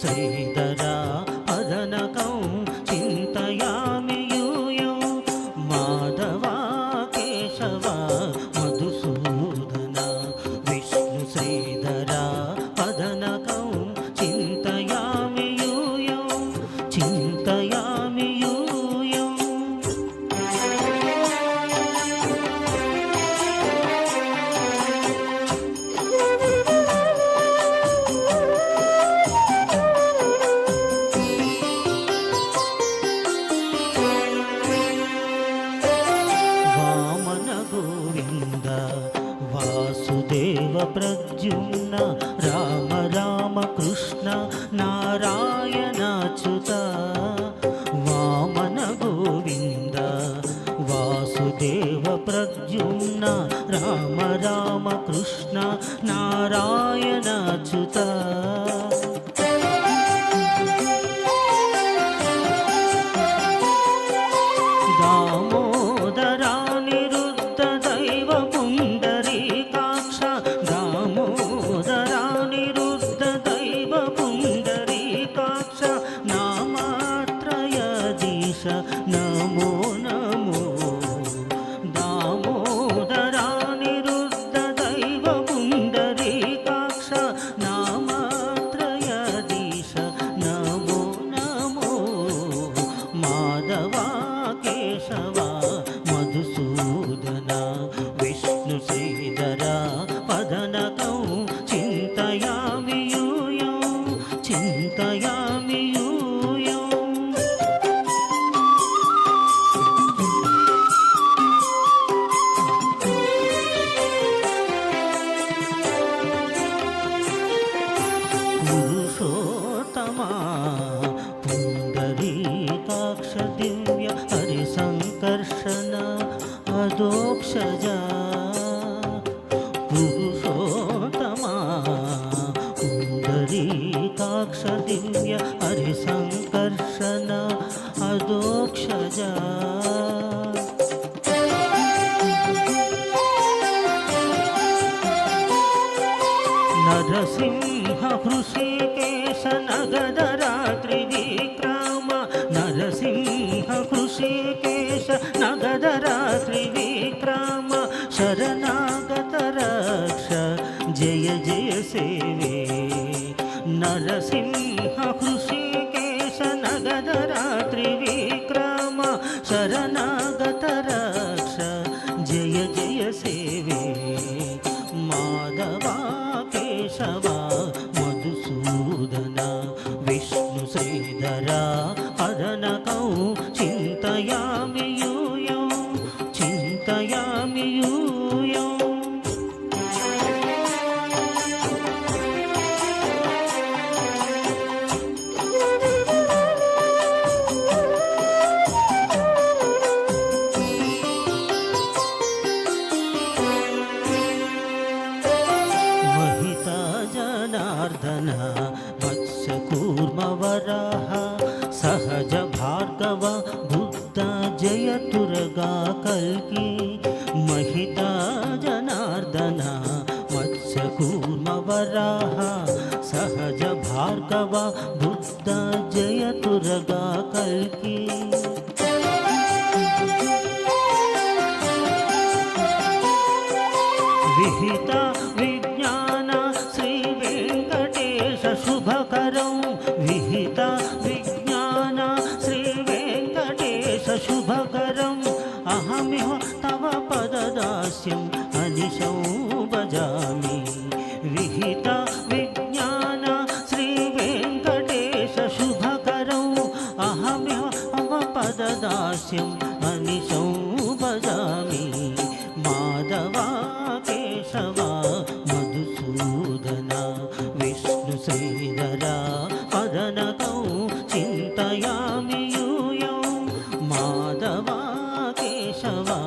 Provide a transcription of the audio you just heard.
श्रीधरा पदनकं चिन्तयामि यूयं माधवा केशवा मधुसूदना विष्णु श्रीधरा पदनकं चिन्तयामि यूयं चिन्तयामि यूयम् गोविंद वासुदेव प्रद्युम्न राम राम कृष्ण नारायण अच्युत वामन गोविंद वासुदेव प्रद्युम्न राम राम कृष्ण नारायण अच्युत दामोदरा नमो नमो दामोदरा निरुद्ध दैव पुण्डरीकाक्ष नामत्रयधीश नमो नमो माधवा केशवा मधुसूदना विष्णु श्रीधरा पदनकं चिन्तयामि यूयं चिन्तयामि यूयम् पुण्डरीकाक्ष दिव्य हरिसंकर्षण अदोक्षजा पुरुषोत्तमा पुण्डरीकाक्ष दिव्य हरिसंकर्षण अदोक्षजा नरसिंह हृषिकेश नगधरा त्रिविक्रम नरसिंह हृषिकेश नगधरा त्रिविक्रम शरणागत रक्ष जय जय सेवे नरसिंह हृषिकेश नगधरा त्रिविक्रम शरणागत रक्ष जय जय सेवे माधवा केशवा मधुसूदना विष्णु श्रीधरा पदनकं चिन्तयामि यूयं चिन्तयामि यूयम् जनार्दन मत्स्यकूर्मवराह सहज भार्गव बुद्ध जयतुर्गा कल्की महिता जनार्दन मत्स्यकूर्मवराह सहज भार्गव बुद्ध जयतुर्गा कल्की विहिता शुभकरं विहिता विज्ञान श्रीवेङ्कटेश शुभकरम् अहमिह तव पददास्यम् अनिशं भजामि विहिता विज्ञान श्रीवेङ्कटेश शुभकरम् अहमिह तव पददास्यम् अनिशं भजामि माधवा केशवा मधुसूदना विष्णु श्रीधरा पदनकं चिन्तयामि यूयं माधवा केशवा